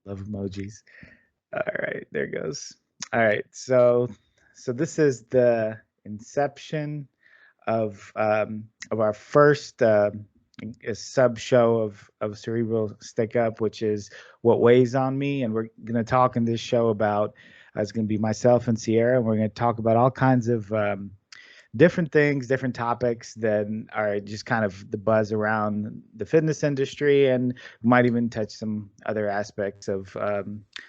love emojis. All right, there goes. All right, so this is the inception of our first sub show of Cerebral Stick Up, which is what weighs on me, and we're gonna talk in this show about. It's gonna be myself and Sierra, and we're gonna talk about all kinds of different things, different topics that are just kind of the buzz around the fitness industry, and might even touch some other aspects of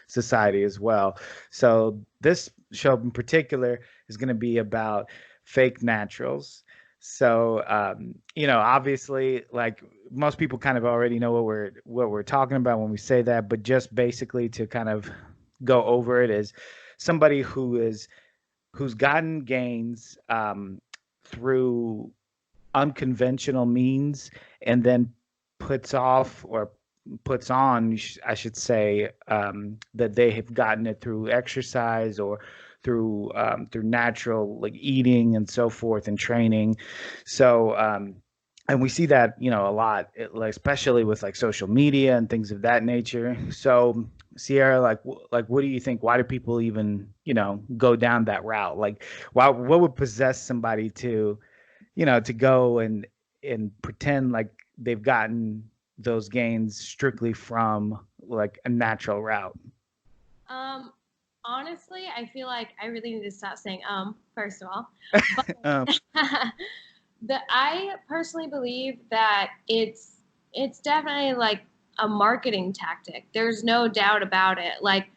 society as well. So this show in particular is going to be about fake naturals. So obviously, like most people kind of already know what we're talking about when we say that, but just basically to kind of go over it is somebody who's gotten gains through unconventional means and then puts off or puts on, I should say, that they have gotten it through exercise or through natural like eating and so forth and training. So and we see that a lot, like especially with like social media and things of that nature. So Sierra, like what do you think? Why do people even go down that route? Like, why what would possess somebody to go and pretend like they've gotten those gains strictly from like a natural route? Um, Honestly, I feel like I really need to stop saying first of all. um, But I personally believe that it's definitely like a marketing tactic. There's no doubt about it. Like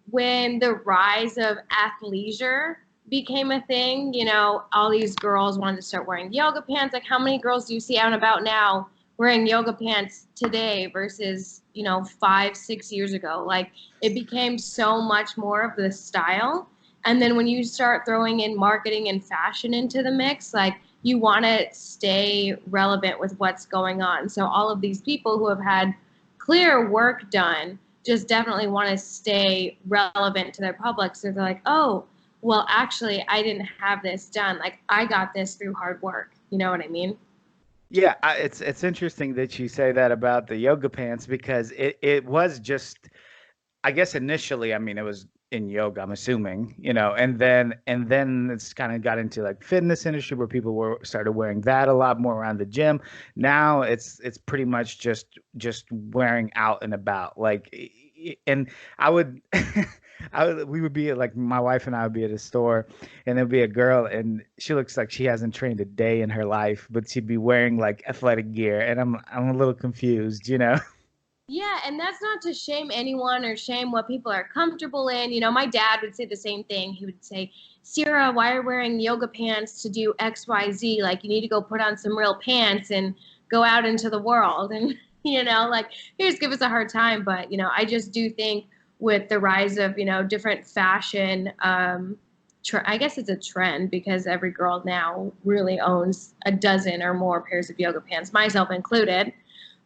when the rise of athleisure became a thing, all these girls wanted to start wearing yoga pants. Like how many girls do you see out and about now wearing yoga pants today versus, 5, 6 years ago? Like it became so much more of the style. And then when you start throwing in marketing and fashion into the mix, like you want to stay relevant with what's going on. So all of these people who have had clear work done just definitely want to stay relevant to their public. So they're like, oh, well, actually, I didn't have this done. Like I got this through hard work. You know what I mean? yeah, it's interesting that you say that about the yoga pants because it was just, I guess initially, I mean, it was in yoga, I'm assuming, and then it's kind of got into like fitness industry where people were started wearing that a lot more around the gym. Now it's pretty much just wearing out and about. And I would we would be at, like my wife and I would be at a store and there'd be a girl and she looks like she hasn't trained a day in her life, but she'd be wearing like athletic gear and I'm a little confused. Yeah, and that's not to shame anyone or shame what people are comfortable in. My dad would say the same thing. He would say, Sierra, why are you wearing yoga pants to do XYZ? Like, you need to go put on some real pants and go out into the world. And, like, he just give us a hard time. But, I just do think with the rise of, different fashion, I guess it's a trend because every girl now really owns a dozen or more pairs of yoga pants, myself included.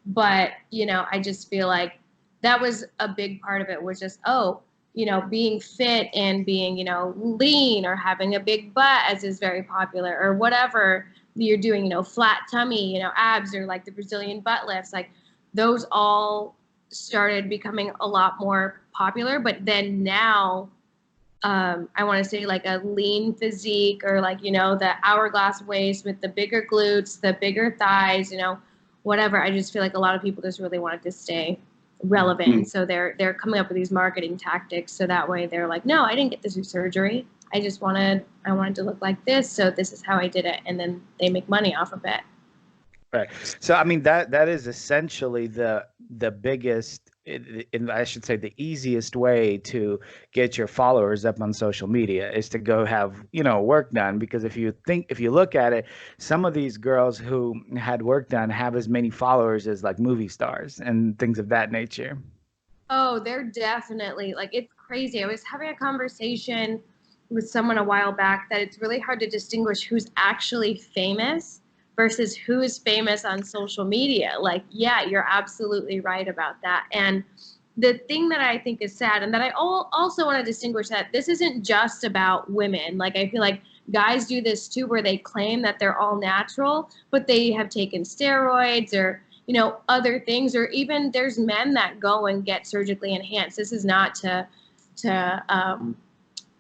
But, I just feel like that was a big part of it was just, oh, being fit and being, lean or having a big butt as is very popular or whatever you're doing, flat tummy, abs or like the Brazilian butt lifts, like those all started becoming a lot more popular. But then now, I want to say like a lean physique or like, the hourglass waist with the bigger glutes, the bigger thighs, whatever. I just feel like a lot of people just really wanted to stay relevant. And so they're coming up with these marketing tactics. So that way they're like, no, I didn't get this through surgery. I wanted to look like this. So this is how I did it. And then they make money off of it. Right. So I mean that is essentially the biggest, and I should say the easiest way to get your followers up on social media is to go have, work done. Because if you look at it, some of these girls who had work done have as many followers as like movie stars and things of that nature. Oh, they're definitely like it's crazy. I was having a conversation with someone a while back that it's really hard to distinguish who's actually famous versus who is famous on social media. Like, yeah, you're absolutely right about that. And the thing that I think is sad, and that I also want to distinguish that this isn't just about women. Like, I feel like guys do this too, where they claim that they're all natural, but they have taken steroids or other things, or even there's men that go and get surgically enhanced. This is not to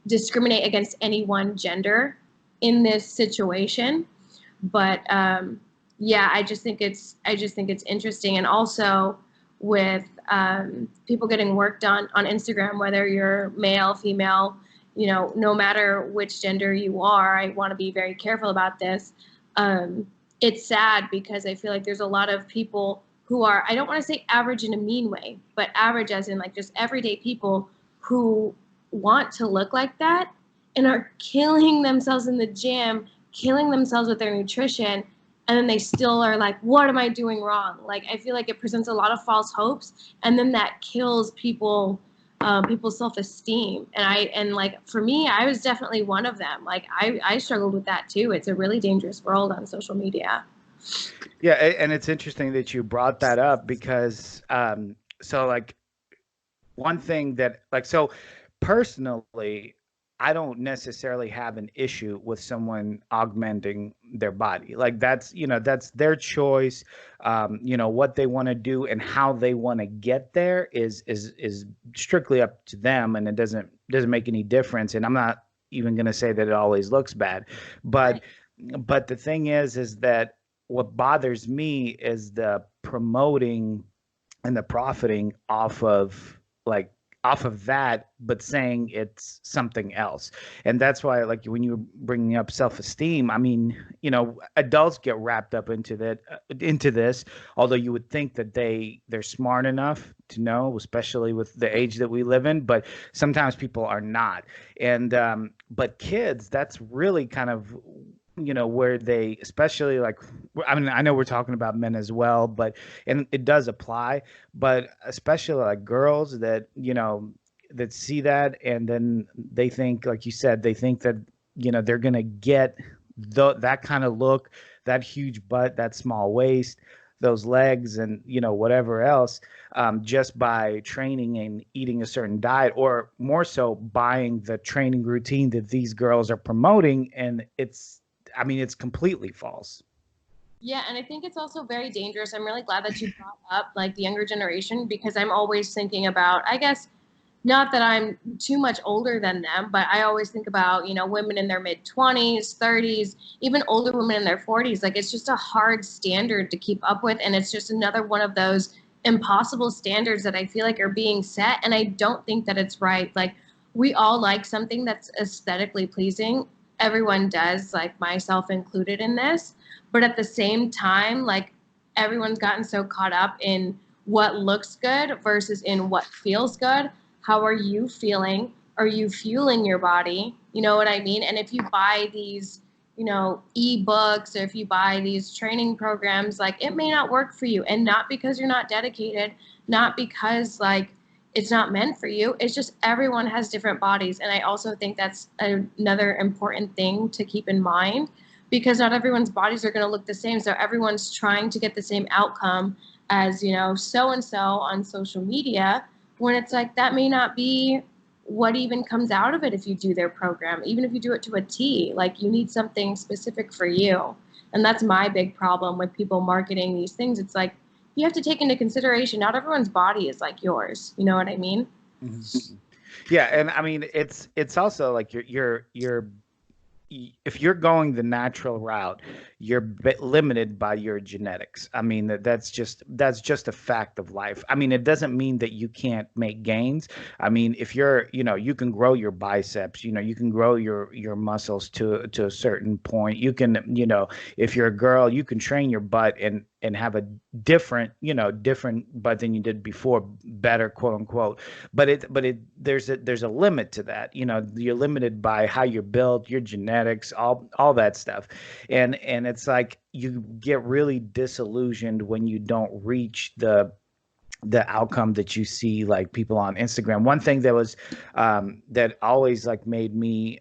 discriminate against any one gender in this situation, but yeah, I just think it's interesting. And also with people getting work done on Instagram, whether you're male, female, no matter which gender you are, I want to be very careful about this. It's sad because I feel like there's a lot of people who are, I don't want to say average in a mean way, but average as in like just everyday people who want to look like that and are killing themselves in the gym, killing themselves with their nutrition, and then they still are like, what am I doing wrong? Like, I feel like it presents a lot of false hopes, and then that kills people's self-esteem. And like for me, I was definitely one of them. Like I struggled with that too. It's a really dangerous world on social media. Yeah, and it's interesting that you brought that up because so like one thing that like so personally I don't necessarily have an issue with someone augmenting their body. Like that's their choice. What they want to do and how they want to get there is strictly up to them, and it doesn't make any difference. And I'm not even going to say that it always looks bad, but Right. but the thing is that what bothers me is the promoting and the profiting like off of that, but saying it's something else. And that's why, like, when you were bringing up self-esteem, I mean, adults get wrapped up into this, although you would think that they're smart enough to know, especially with the age that we live in, but sometimes people are not. And but kids, that's really kind of where they, especially like, I mean, I know we're talking about men as well, but and it does apply, but especially like girls that that see that, and then they think, like you said, they think that they're gonna get that kind of look, that huge butt, that small waist, those legs, and whatever else, just by training and eating a certain diet, or more so buying the training routine that these girls are promoting. And I mean, it's completely false. Yeah, and I think it's also very dangerous. I'm really glad that you brought up like the younger generation, because I'm always thinking about, I guess, not that I'm too much older than them, but I always think about, women in their mid 20s, 30s, even older women in their 40s. Like, it's just a hard standard to keep up with. And it's just another one of those impossible standards that I feel like are being set. And I don't think that it's right. Like, we all like something that's aesthetically pleasing. Everyone does, like myself included in this. But at the same time, like, everyone's gotten so caught up in what looks good versus in what feels good. How are you feeling? Are you fueling your body? You know what I mean? And if you buy these, ebooks, or if you buy these training programs, like, it may not work for you. And not because you're not dedicated, not because like it's not meant for you. It's just everyone has different bodies. And I also think that's another important thing to keep in mind, because not everyone's bodies are going to look the same. So everyone's trying to get the same outcome as, so and so on social media, when it's like that may not be what even comes out of it if you do their program, even if you do it to a T. Like, you need something specific for you. And that's my big problem with people marketing these things. It's like, you have to take into consideration not everyone's body is like yours. You know what I mean? Mhm. Yeah, and I mean, it's also like if you're going the natural route, you're limited by your genetics. I mean, that's just a fact of life. I mean, it doesn't mean that you can't make gains. I mean, if you can grow your biceps, you can grow your muscles to a certain point. You can, if you're a girl, you can train your butt and have a different butt than you did before, better, quote unquote. But there's a limit to that. You're limited by how you're built, your genetics, all that stuff. And it's like you get really disillusioned when you don't reach the outcome that you see, like people on Instagram. One thing that always like made me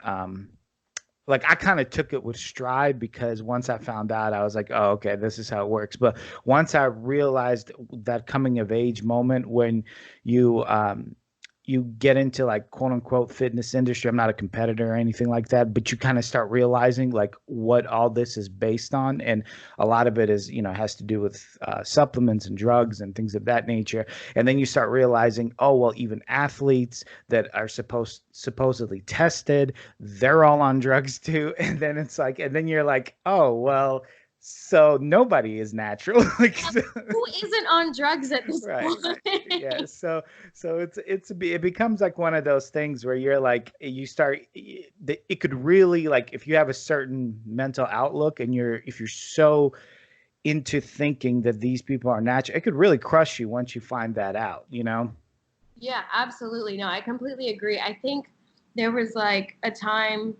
like, I kind of took it with stride, because once I found out, I was like, oh, okay, this is how it works. But once I realized that coming of age moment when you you get into like quote unquote fitness industry. I'm not a competitor or anything like that, but you kind of start realizing like what all this is based on. And a lot of it is, has to do with supplements and drugs and things of that nature. And then you start realizing, oh, well, even athletes that are supposedly tested, they're all on drugs too. And then it's like, and then you're like, oh, well, so nobody is natural. Like, so, Who isn't on drugs at this right. Yeah. point? So it becomes like one of those things where you're like, you start, it could really, like, if you have a certain mental outlook and if you're so into thinking that these people are natural, it could really crush you once you find that out, you know? Yeah, absolutely. No, I completely agree. I think there was like a time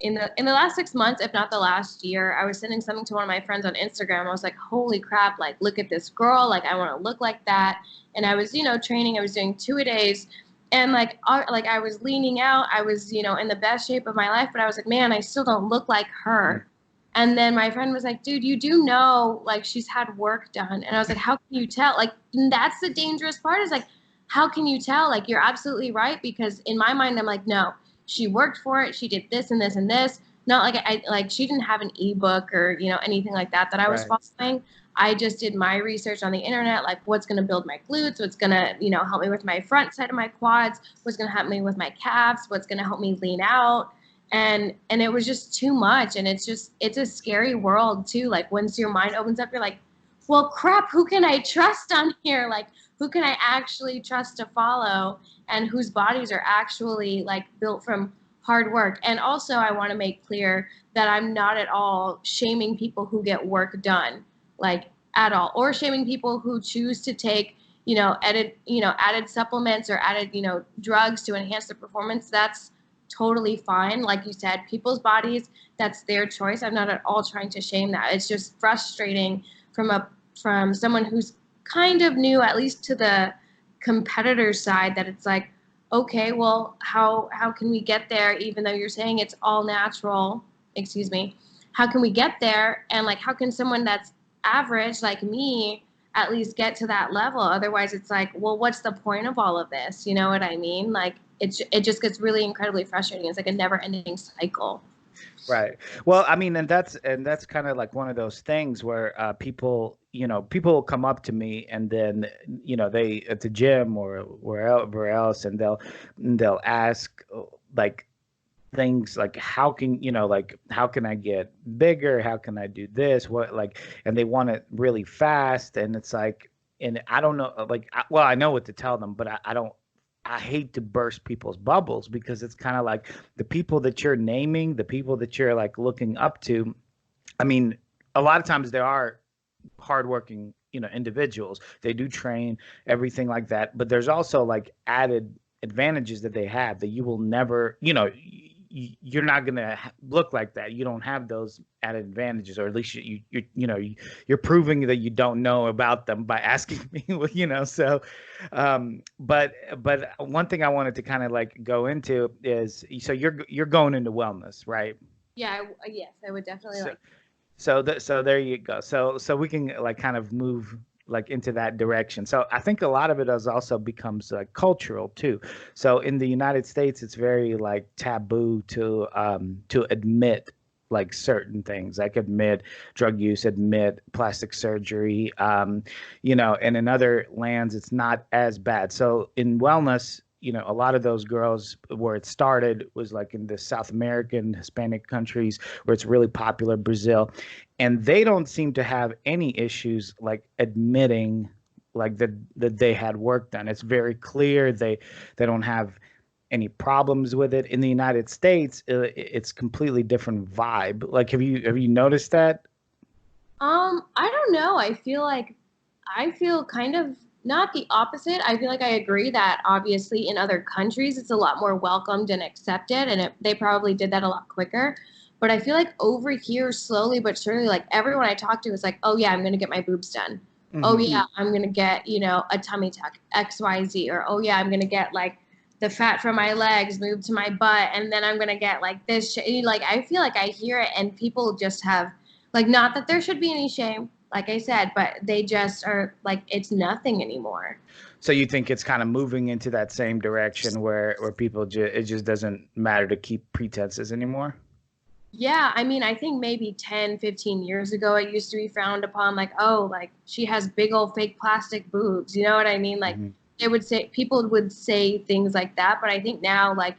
in the last 6 months, if not the last year, I was sending something to one of my friends on Instagram. I was like, holy crap, like look at this girl, like I want to look like that. And I was, training, I was doing 2-a-days, and like I was leaning out, I was, in the best shape of my life, but I was like, man, I still don't look like Mm. her. And then my friend was like, dude, you do know like she's had work done. And I was like, how can you tell? Like that's the dangerous part, is like, how can you tell? Like you're absolutely right, because in my mind I'm like, no, she worked for it, she did this and this and this. Not like I like she didn't have an ebook or anything like that I was Right. following. I just did my research on the internet, like what's going to build my glutes, what's going to help me with my front side of my quads, what's going to help me with my calves, what's going to help me lean out. And it was just too much, and it's a scary world too. Like once your mind opens up, you're like, well crap, who can I trust on here? Like who can I actually trust to follow, and whose bodies are actually like built from hard work. And also I want to make clear that I'm not at all shaming people who get work done, like at all, or shaming people who choose to take added supplements or added drugs to enhance their performance. That's totally fine. Like you said, people's bodies, that's their choice. I'm not at all trying to shame that. It's just frustrating from someone who's kind of new, at least to the competitor side, that it's like, okay, well, how can we get there, even though you're saying it's all natural? Excuse me. How can we get there? And like, how can someone that's average like me at least get to that level? Otherwise, it's like, well, what's the point of all of this? You know what I mean? Like, it just gets really incredibly frustrating. It's like a never-ending cycle. Right. Well, I mean, and that's kind of like one of those things where people will come up to me, and then they at the gym or wherever else, and they'll ask like things like, how can like, how can I get bigger? How can I do this? What, like, and they want it really fast, and it's like, and I don't know, like, well, I know what to tell them, but I don't. I hate to burst people's bubbles, because it's kind of like the people that you're naming, the people that you're like looking up to. I mean, a lot of times there are hardworking, individuals. They do train, everything like that. But there's also like added advantages that they have that you will never, you're not gonna look like that. You don't have those added advantages, or at least you're proving that you don't know about them by asking me. So, but one thing I wanted to kind of like go into is, so you're going into wellness, right? Yeah, yes, I would definitely So like. so there you go. So we can like kind of move like into that direction. So I think a lot of it has also becomes like cultural too. So in the United States, it's very like taboo to admit like certain things, like admit drug use, admit plastic surgery, and in other lands it's not as bad. So in wellness, a lot of those girls, where it started was like in the South American Hispanic countries, where it's really popular, Brazil, and they don't seem to have any issues like admitting like that they had work done. It's very clear they don't have any problems with it. In the United States, it's completely different vibe. Like, have you noticed that? I don't know. I feel kind of not the opposite. I feel like I agree that obviously in other countries it's a lot more welcomed and accepted, and they probably did that a lot quicker. But I feel like over here, slowly but surely, like everyone I talk to is like, oh yeah, I'm gonna get my boobs done. Oh Hmm. yeah, I'm gonna get a tummy tuck XYZ, or oh yeah, I'm gonna get like the fat from my legs moved to my butt, and then I'm gonna get like I feel like I hear it, and people just have like, not that there should be any shame, like I said, but they just are like, it's nothing anymore. So you think it's kind of moving into that same direction where people it just doesn't matter to keep pretenses anymore? Yeah, I mean, I think maybe 10, 15 years ago, it used to be frowned upon, like, oh, like she has big old fake plastic boobs. You know what I mean? Like, Hmm. they would say, people would say things like that. But I think now, like,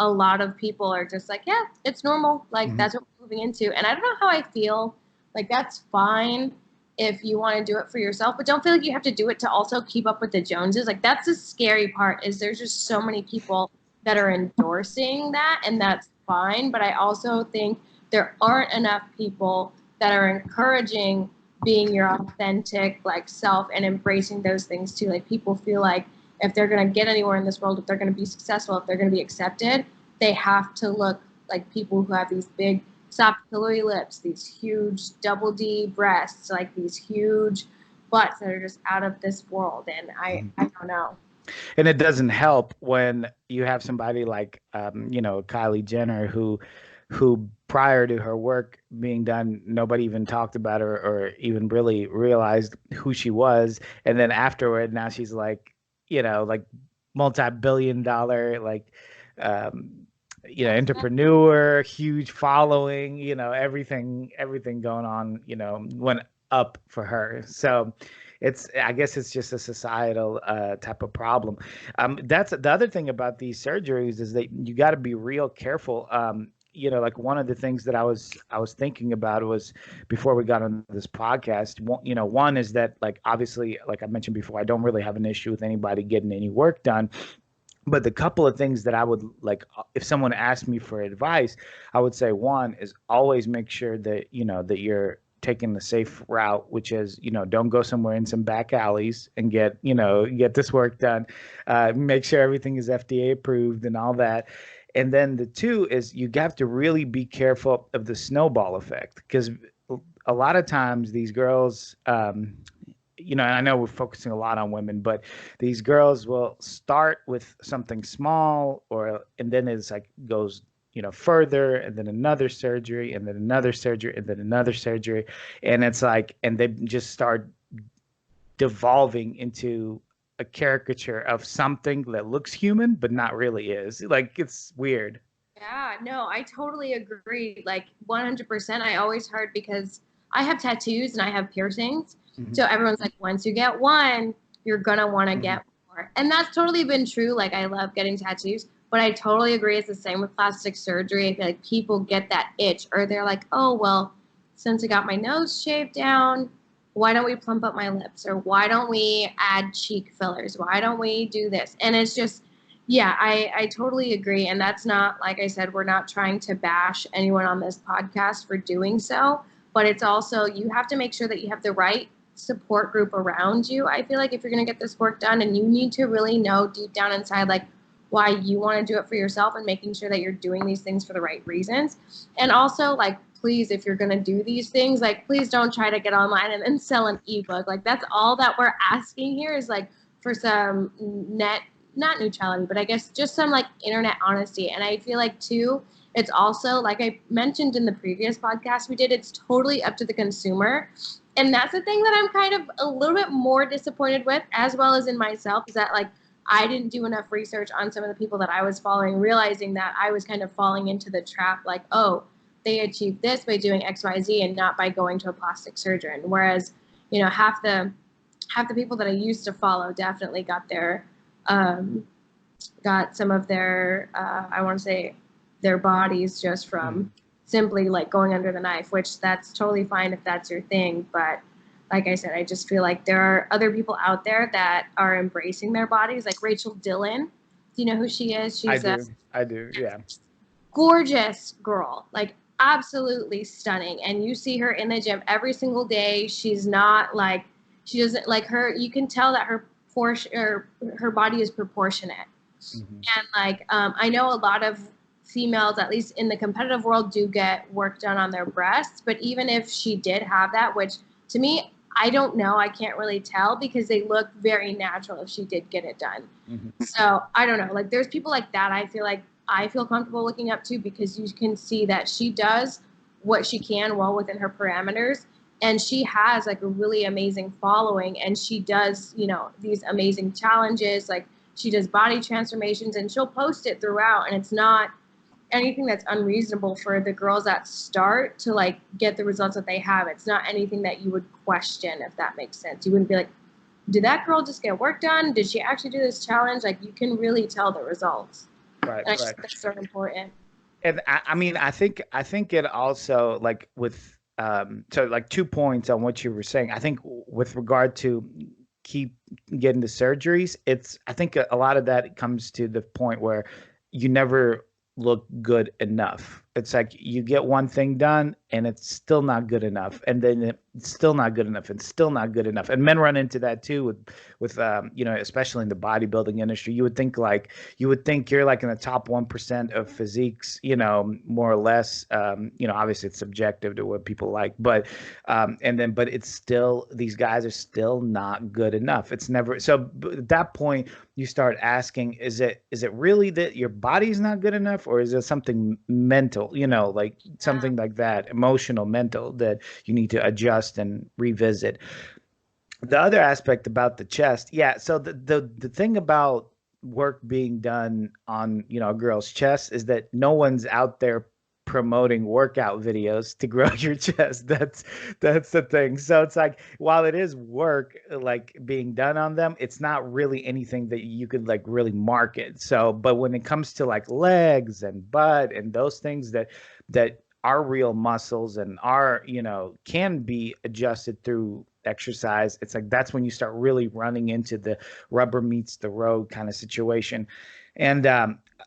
a lot of people are just like, yeah, it's normal. Like, Hmm. that's what we're moving into. And I don't know how I feel. Like, that's fine if you want to do it for yourself, but don't feel like you have to do it to also keep up with the Joneses. Like, that's the scary part is there's just so many people that are endorsing that, and that's fine. But I also think there aren't enough people that are encouraging being your authentic like self and embracing those things too. Like people feel like if they're going to get anywhere in this world, if they're going to be successful, if they're going to be accepted, they have to look like people who have these big soft pillowy lips, these huge double D breasts, like these huge butts that are just out of this world. And I don't know. And it doesn't help when you have somebody like Kylie Jenner who prior to her work being done, nobody even talked about her or even really realized who she was. And then afterward, now she's like, like multi-billion dollar, like, um, entrepreneur, huge following, everything going on, went up for her. So I guess it's just a societal type of problem. That's the other thing about these surgeries is that you got to be real careful. Like one of the things that I was thinking about was before we got on this podcast. One is that like obviously, like I mentioned before, I don't really have an issue with anybody getting any work done. But the couple of things that I would like, if someone asked me for advice, I would say one is always make sure that that you're taking the safe route, which is don't go somewhere in some back alleys and get this work done. Make sure everything is FDA approved and all that. And then the two is you have to really be careful of the snowball effect because a lot of times these girls, and I know we're focusing a lot on women, but these girls will start with something small, and then it's like goes, further, and then another surgery, and then another surgery, and then another surgery, and it's like, and they just start devolving into a caricature of something that looks human but not really is. Like it's weird. Yeah, no, I totally agree. Like 100%. I always heard because I have tattoos and I have piercings. Hmm. So everyone's like, once you get one, you're going to want to Hmm. get more. And that's totally been true. Like, I love getting tattoos, but I totally agree. It's the same with plastic surgery. I feel like people get that itch, or they're like, oh, well, since I got my nose shaved down, why don't we plump up my lips? Or why don't we add cheek fillers? Why don't we do this? And it's just, yeah, I totally agree. And that's not, like I said, we're not trying to bash anyone on this podcast for doing so. But it's also, you have to make sure that you have the right support group around you. I feel like if you're going to get this work done, and you need to really know deep down inside, like, why you want to do it for yourself and making sure that you're doing these things for the right reasons. And also, like, please, if you're going to do these things, like, please don't try to get online and then sell an ebook. Like, that's all that we're asking here is like for some net not neutrality, but I guess just some like internet honesty. And I feel like too, it's also like I mentioned in the previous podcast we did, it's totally up to the consumer. And that's the thing that I'm kind of a little bit more disappointed with, as well as in myself, is that like I didn't do enough research on some of the people that I was following, realizing that I was kind of falling into the trap like, oh, they achieved this by doing XYZ and not by going to a plastic surgeon. Whereas, half the people that I used to follow definitely um, got some of their, I want to say, their bodies just from simply like going under the knife, which that's totally fine if that's your thing. But like I said, I just feel like there are other people out there that are embracing their bodies, like Rachel Dillon. Do you know who she is? I She's a do. I do. Yeah. gorgeous girl, like absolutely stunning. And you see her in the gym every single day. She's not like, she doesn't like her. You can tell that her portion or her body is proportionate. Hmm. And like, I know a lot of females, at least in the competitive world, do get work done on their breasts. But even if she did have that, which to me, I don't know, I can't really tell because they look very natural if she did get it done. Hmm. So I don't know. Like, there's people like that I feel comfortable looking up to because you can see that she does what she can well within her parameters. and she has like a really amazing following, and she does, you know, these amazing challenges, like she does body transformations and she'll post it throughout, and it's not anything that's unreasonable for the girls that start to like get the results that they have. It's not anything that you would question, if that makes sense. You wouldn't be like, did that girl just get work done? Did she actually do this challenge? Like you can really tell the results. Right, And I right. think that's so important. And I mean, I think it also like with so like 2 points on what you were saying. I think with regard to keep getting the surgeries, it's I think a lot of that comes to the point where you never look good enough. It's like you get one thing done and it's still not good enough, and then it's still not good enough, and still not good enough. And men run into that too with you know, especially in the bodybuilding industry. You would think you're like in the top 1% of physiques, you know, more or less. You know, obviously it's subjective to what people like, but it's still, these guys are still not good enough. It's never, so at that point you start asking, is it really that your body's not good enough, or is it something mental, you know, like Yeah. something like that, emotional, mental, that you need to adjust and revisit? The other aspect about the chest, yeah. So the thing about work being done on, you know, a girl's chest is that no one's out there promoting workout videos to grow your chest. That's the thing. So it's like, while it is work like being done on them, it's not really anything that you could like really market. So, but when it comes to like legs and butt and those things that are real muscles and are, you know, can be adjusted through exercise, it's like that's when you start really running into the rubber meets the road kind of situation. And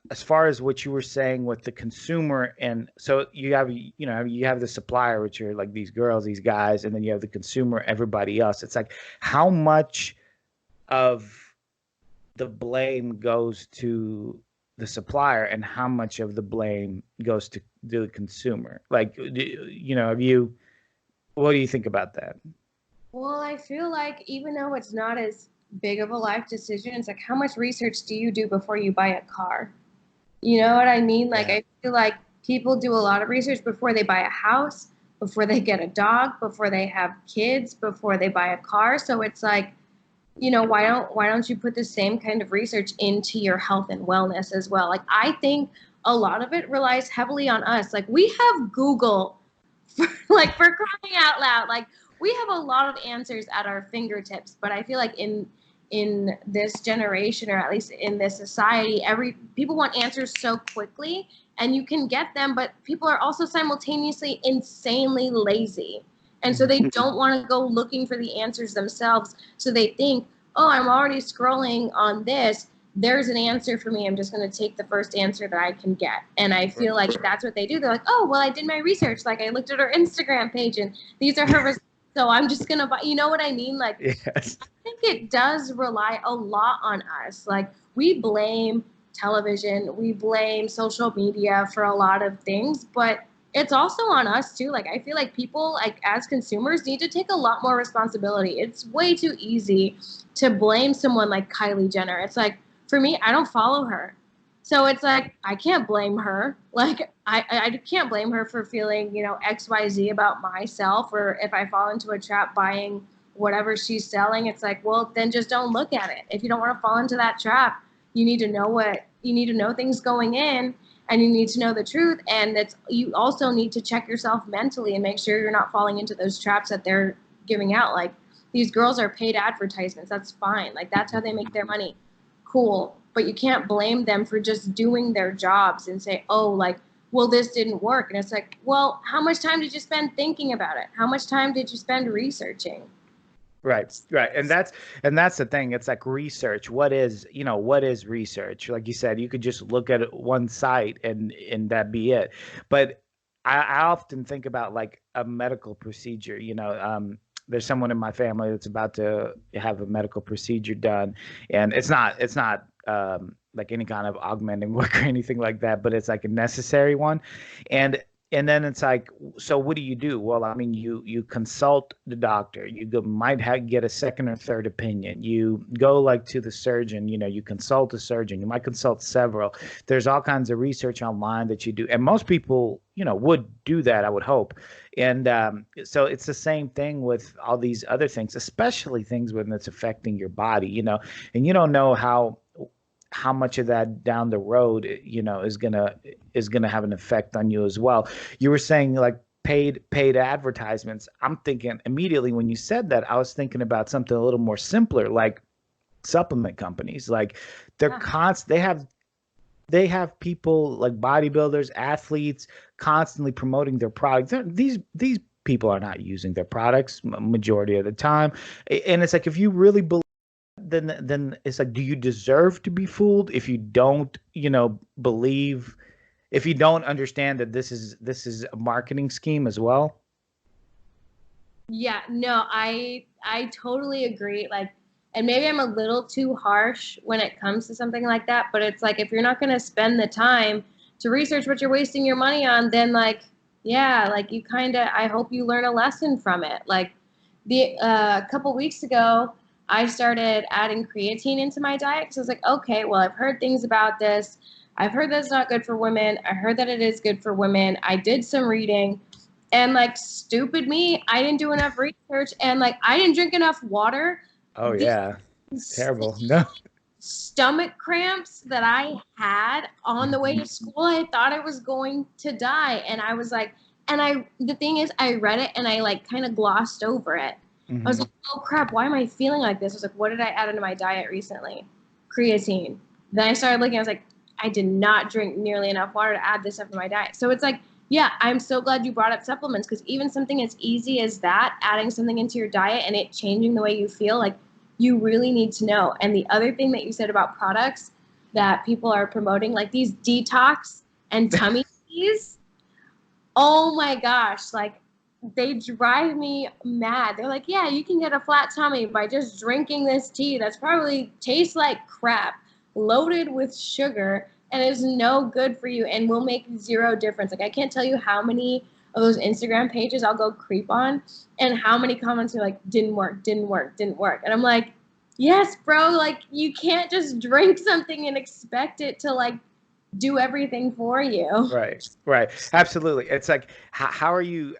as far as what you were saying with the consumer, and so you have, you know, you have the supplier, which are like these girls, these guys, and then you have the consumer, everybody else. It's like, how much of the blame goes to the supplier and how much of the blame goes to the consumer? Like, you know, have you, what do you think about that? Well, I feel like even though it's not as big of a life decision, it's like how much research do you do before you buy a car? You know what I mean? Like Yeah. I feel like people do a lot of research before they buy a house, before they get a dog, before they have kids, before they buy a car. So it's like, you know, why don't you put the same kind of research into your health and wellness as well? Like I think a lot of it relies heavily on us. Like we have Google for, like for crying out loud. Like we have a lot of answers at our fingertips, but I feel like in this generation, or at least in this society, every people want answers so quickly, and you can get them, but people are also simultaneously insanely lazy, and so they don't want to go looking for the answers themselves. So they think, oh, I'm already scrolling on this, there's an answer for me, I'm just going to take the first answer that I can get. And I feel like that's what they do. They're like, oh, well, I did my research, like I looked at her Instagram page and these are her results, so I'm just going to buy, you know what I mean? Like Yes. I think it does rely a lot on us. Like we blame television, we blame social media for a lot of things, but it's also on us too. Like I feel like people, like as consumers, need to take a lot more responsibility. It's way too easy to blame someone like Kylie Jenner. It's like, for me, I don't follow her. So it's like I can't blame her. Like I can't blame her for feeling, you know, XYZ about myself, or if I fall into a trap buying whatever she's selling, it's like, well, then just don't look at it. If you don't want to fall into that trap, you need to know what you need to know things going in, and you need to know the truth, and that's you also need to check yourself mentally and make sure you're not falling into those traps that they're giving out. Like these girls are paid advertisements. That's fine. Like that's how they make their money. Cool. But you can't blame them for just doing their jobs and say, oh, like, well, this didn't work. And it's like, well, how much time did you spend thinking about it? How much time did you spend researching? Right, right. And that's the thing. It's like research. What is, you know, what is research? Like you said, you could just look at one site and that be it. But I often think about like a medical procedure, you know, there's someone in my family that's about to have a medical procedure done, and it's not like any kind of augmenting work or anything like that, but it's like a necessary one. And and then it's like, so what do you do? Well, I mean, you consult the doctor. You go, might get a second or third opinion. You go like to the surgeon. You know, you consult a surgeon. You might consult several. There's all kinds of research online that you do, and most people, you know, would do that. I would hope, And so it's the same thing with all these other things, especially things when it's affecting your body, and you don't know how much of that down the road, is gonna have an effect on you as well. You were saying like paid advertisements. I'm thinking immediately when you said that, I was thinking about something a little more simpler, like supplement companies. Like Yeah. they have people like bodybuilders, athletes constantly promoting their products. These people are not using their products majority of the time, and it's like if you really believe, then it's like, do you deserve to be fooled if you don't, believe, if you don't understand that this is a marketing scheme as well? Yeah, no, I totally agree. Like, and maybe I'm a little too harsh when it comes to something like that, but it's like if you're not going to spend the time to research what you're wasting your money on, then like, yeah, like you kind of, I hope you learn a lesson from it. Like the a couple weeks ago, I started adding creatine into my diet because I was like, okay, well, I've heard things about this. I've heard that it's not good for women. I heard that it is good for women. I did some reading. And like stupid me, I didn't do enough research and like I didn't drink enough water. Oh The yeah, terrible. No. stomach cramps that I had on the way Mhm. to school, I thought I was going to die. And I was like, and the thing is, I read it and I like kind of glossed over it. I was Hmm. like, oh crap, why am I feeling like this? I was like, what did I add into my diet recently? Creatine. Then I started looking, I was like, I did not drink nearly enough water to add this stuff to my diet. So it's like, yeah, I'm so glad you brought up supplements because even something as easy as that, adding something into your diet and it changing the way you feel, like you really need to know. And the other thing that you said about products that people are promoting, like these detox and tummy teas, oh my gosh, like they drive me mad. They're like, yeah, you can get a flat tummy by just drinking this tea that's probably tastes like crap, loaded with sugar, and is no good for you and will make zero difference. Like I can't tell you how many of those Instagram pages I'll go creep on and how many comments are like, didn't work, didn't work, didn't work. And I'm like, yes, bro, like you can't just drink something and expect it to like do everything for you. Right, right. Absolutely. It's like how are you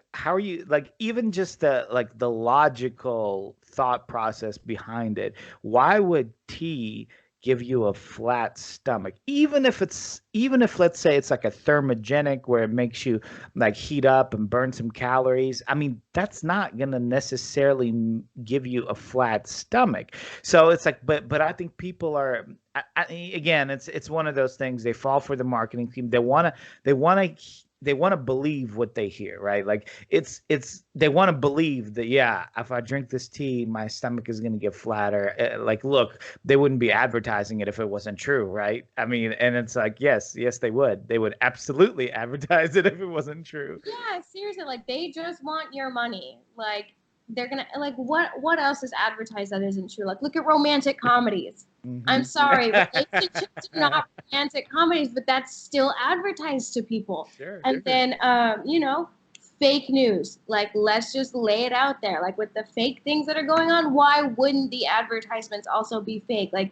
like even just the logical thought process behind it. Why would tea give you a flat stomach? Even if let's say it's like a thermogenic where it makes you like heat up and burn some calories. I mean, that's not gonna necessarily give you a flat stomach. So it's like, but I think people are again, it's one of those things. They fall for the marketing team. They want to believe what they hear, right? Like it's they want to believe that, yeah, if I drink this tea my stomach is going to get flatter. Like, look, they wouldn't be advertising it if it wasn't true, right? I mean, and it's like, yes, they would absolutely advertise it if it wasn't true. Yeah, seriously, like they just want your money. Like they're gonna like what else is advertised that isn't true? Like look at romantic comedies. I'm Hmm. sorry, relationships are not romantic comedies, but that's still advertised to people. Sure. And then fake news. Like let's just lay it out there. Like with the fake things that are going on, why wouldn't the advertisements also be fake? Like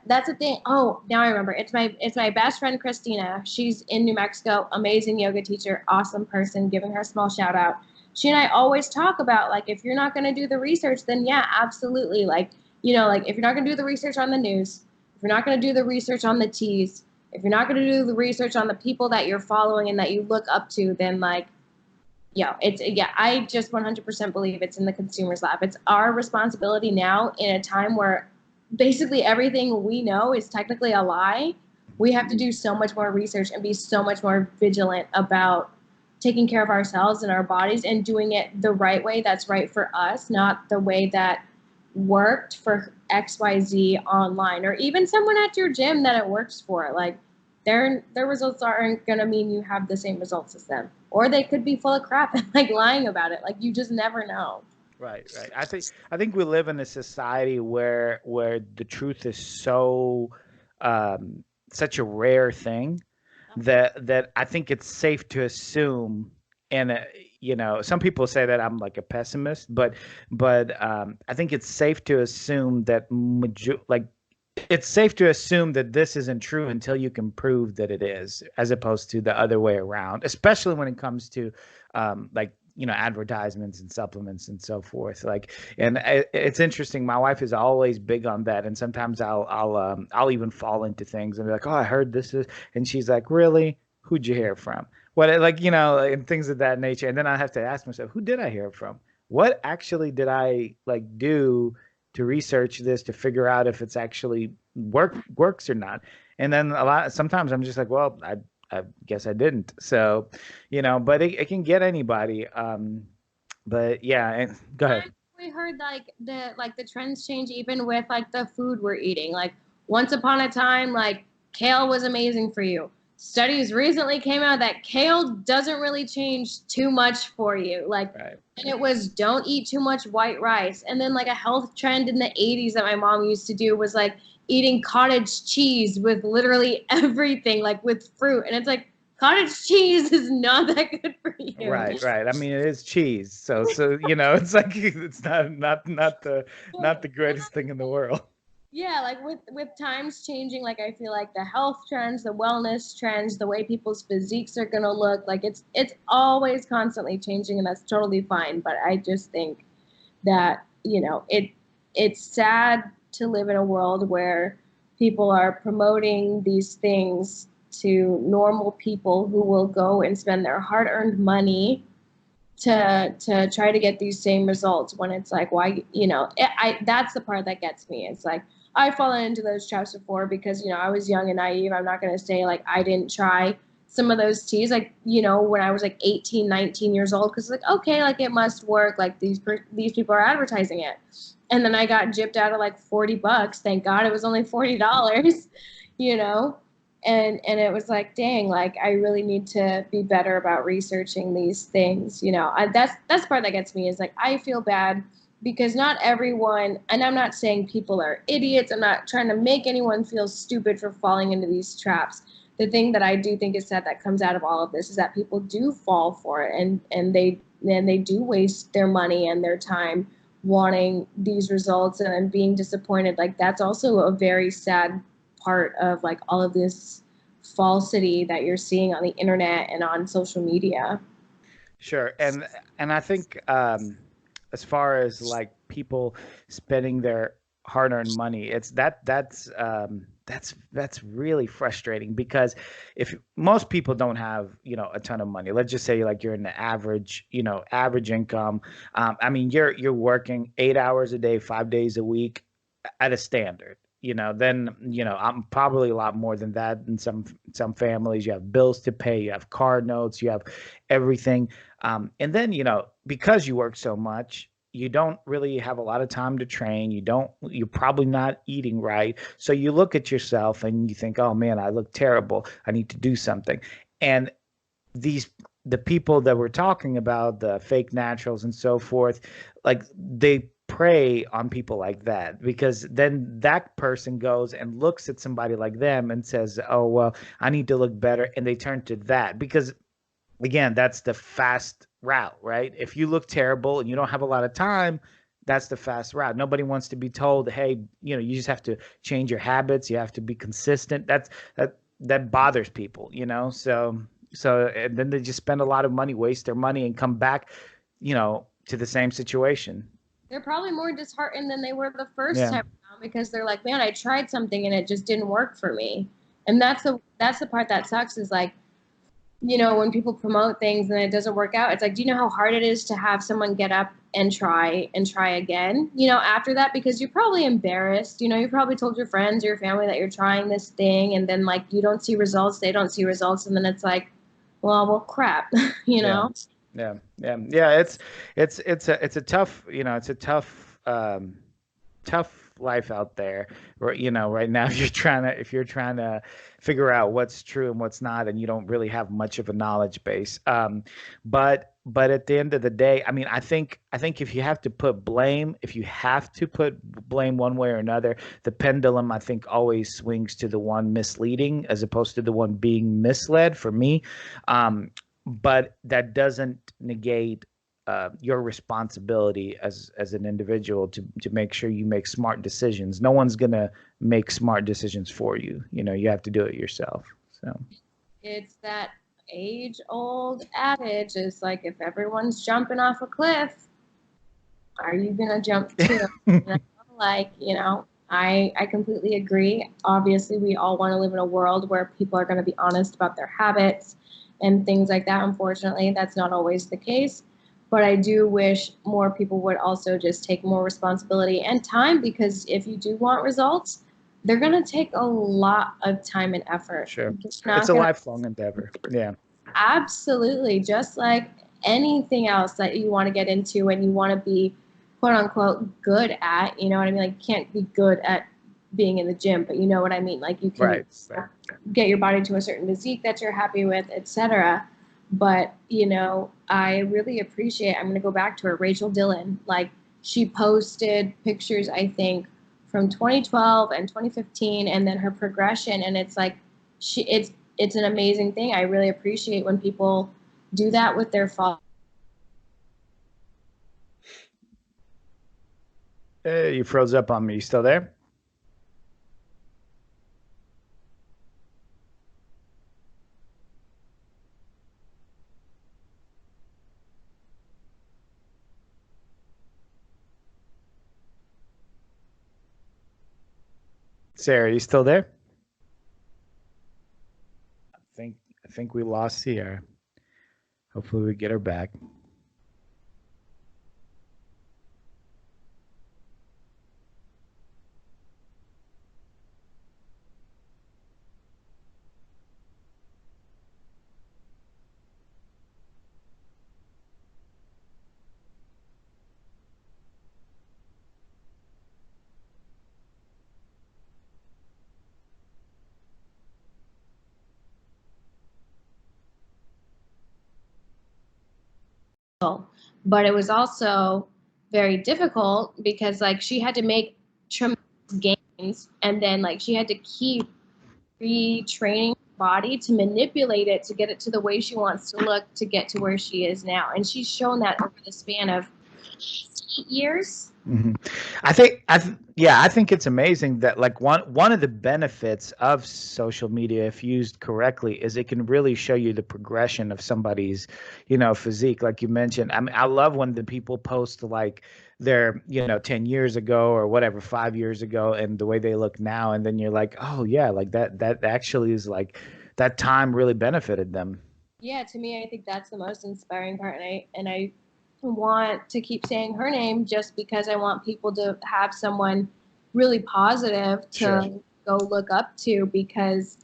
that's a thing. Oh, now I remember. It's my best friend Christina. She's in New Mexico, amazing yoga teacher, awesome person. Giving her a small shout out. She and I always talk about like if you're not going to do the research, then yeah, absolutely. Like like if you're not going to do the research on the news, if you're not going to do the research on the teas, if you're not going to do the research on the people that you're following and that you look up to, then like yeah, I just 100% believe it's in the consumer's lap. It's our responsibility now in a time where basically everything we know is technically a lie. We have to do so much more research and be so much more vigilant about taking care of ourselves and our bodies and doing it the right way that's right for us, not the way that worked for XYZ online or even someone at your gym that it works for. Like their results aren't gonna mean you have the same results as them. Or they could be full of crap and like lying about it. Like you just never know. Right, right. I think we live in a society where the truth is um, such a rare thing that I think it's safe to assume. And some people say that I'm like a pessimist, but I think it's safe to assume that like it's safe to assume that this isn't true until you can prove that it is, as opposed to the other way around, especially when it comes to like advertisements and supplements and so forth. Like, and it's interesting. My wife is always big on that, and sometimes I'll even fall into things and be like, oh, I heard this is, and she's like, really? Who'd you hear it from? What, like, and things of that nature. And then I have to ask myself, who did I hear it from? What actually did I like do to research this to figure out if it's actually works or not? And then sometimes I'm just like, well, I guess I didn't. So, but it can get anybody. But yeah, and go ahead. We heard like the trends change even with like the food we're eating. Like once upon a time, like kale was amazing for you. Studies recently came out that kale doesn't really change too much for you. Like, Right. and it was don't eat too much white rice. And then like a health trend in the 80s that my mom used to do was like eating cottage cheese with literally everything, like with fruit. And it's like cottage cheese is not that good for you. Right, right. I mean, it is cheese, so it's like it's not the greatest thing in the world. Yeah, like with times changing, like I feel like the health trends, the wellness trends, the way people's physiques are gonna look, like it's always constantly changing, and that's totally fine. But I just think that it's sad to live in a world where people are promoting these things to normal people who will go and spend their hard-earned money to try to get these same results when it's like why that's the part that gets me. It's like I've fallen into those traps before because I was young and naive. I'm not going to say like I didn't try some of those teas like when I was like 18, 19 years old because like okay, like it must work, like these people are advertising it, and then I got gypped out of like $40. Thank God it was only $40. you know and it was like dang, like I really need to be better about researching these things. That's the part that gets me is like I feel bad because not everyone, and I'm not saying people are idiots, I'm not trying to make anyone feel stupid for falling into these traps. The thing that I do think is sad that comes out of all of this is that people do fall for it, and they do waste their money and their time wanting these results and then being disappointed. Like that's also a very sad part of like all of this falsity that you're seeing on the internet and on social media. Sure. And I think as far as like people spending their hard-earned money, that's really frustrating because if most people don't have, a ton of money, let's just say like you're in the average income. I mean, you're working 8 hours a day, 5 days a week at a standard. Then I'm probably a lot more than that. In some families, you have bills to pay, you have car notes, you have everything. And then, because you work so much, you don't really have a lot of time to train. You're probably not eating right. So you look at yourself and you think, oh man, I look terrible. I need to do something. And the people that we're talking about, the fake naturals and so forth, like they prey on people like that because then that person goes and looks at somebody like them and says, oh well, I need to look better, and they turn to that because again, that's the fast route, right? If you look terrible and you don't have a lot of time, that's the fast route. Nobody wants to be told, hey, you just have to change your habits, you have to be consistent. That bothers people, so and then they just spend a lot of money, waste their money, and come back, to the same situation. They're probably more disheartened than they were the first Yeah. time around because they're like, man, I tried something and it just didn't work for me. And that's the part that sucks is like, when people promote things and it doesn't work out, it's like, do you know how hard it is to have someone get up and try again, after that? Because you're probably embarrassed. You probably told your friends or your family that you're trying this thing, and then like you don't see results, they don't see results, and then it's like, well, crap, you Yeah. know? Yeah. Yeah. Yeah. It's a tough, it's a tough life out there, right now. If you're trying to figure out what's true and what's not, and you don't really have much of a knowledge base. But at the end of the day, I mean, I think if you have to put blame one way or another, the pendulum, I think, always swings to the one misleading as opposed to the one being misled for me. But that doesn't negate your responsibility as an individual to make sure you make smart decisions. No one's gonna make smart decisions for you. You have to do it yourself. So It's that age-old adage is like, if everyone's jumping off a cliff, are you gonna jump too? And I feel like, I completely agree. Obviously, we all want to live in a world where people are going to be honest about their habits and things like that. Unfortunately, that's not always the case. But I do wish more people would also just take more responsibility and time, because if you do want results, they're going to take a lot of time and effort. Sure. It's It's not a going to. lifelong endeavor. Yeah. Absolutely. Just like anything else that you want to get into and you want to be quote unquote good at, you know what I mean? Like, you can't be good at being in the gym, but you know what I mean? Like, you can Right. Right. get your body to a certain physique that you're happy with, etc. But, I really appreciate, I'm going to go back to her, Rachel Dillon. Like, she posted pictures, I think, from 2012 and 2015, and then her progression. And it's like, it's an amazing thing. I really appreciate when people do that with their followers. Hey, you froze up on me. You still there? Sarah, you still there? I think I think we lost Sierra. Hopefully we get her back. But it was also very difficult because, like, she had to make tremendous gains, and then, like, she had to keep retraining her body to manipulate it to get it to the way she wants to look to get to where she is now. And she's shown that over the span of 8 years. Hmm. I think it's amazing that, like, one of the benefits of social media, if used correctly, is it can really show you the progression of somebody's, physique. Like you mentioned, I mean, I love when the people post like their, 10 years ago or whatever, 5 years ago, and the way they look now, and then you're like, oh yeah, like that actually is like that time really benefited them. Yeah, to me, I think that's the most inspiring part, and I want to keep saying her name just because I want people to have someone really positive Sure. to go look up to, because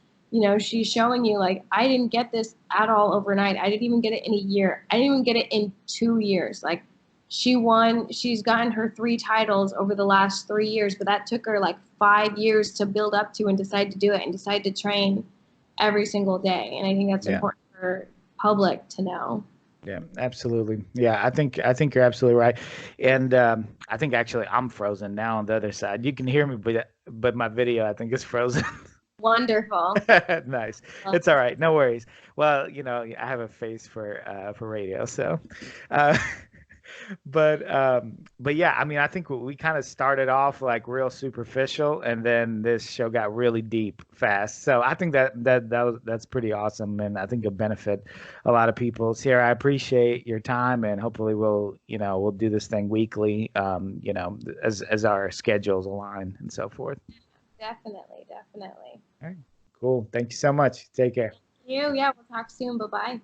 she's showing you, like, I didn't get this at all overnight. I didn't even get it in a year. I didn't even get it in 2 years. Like, she's gotten her 3 titles over the last 3 years, but that took her like 5 years to build up to and decide to do it and decide to train every single day. And I think that's Yeah. important for public to know. Yeah, absolutely. Yeah, I think you're absolutely right. And I think actually I'm frozen now on the other side. You can hear me, but my video I think is frozen. Wonderful. Nice. Well, It's all right. No worries. Well, I have a face for radio, so uh but yeah, I mean, I think we kind of started off like real superficial, and then this show got really deep fast. So I think that's pretty awesome, and I think it'll benefit a lot of people. Sierra, I appreciate your time, and hopefully we'll do this thing weekly, as our schedules align and so forth. definitely, definitely. All right, cool. Thank you so much. Take care. Yeah, we'll talk soon. Bye bye.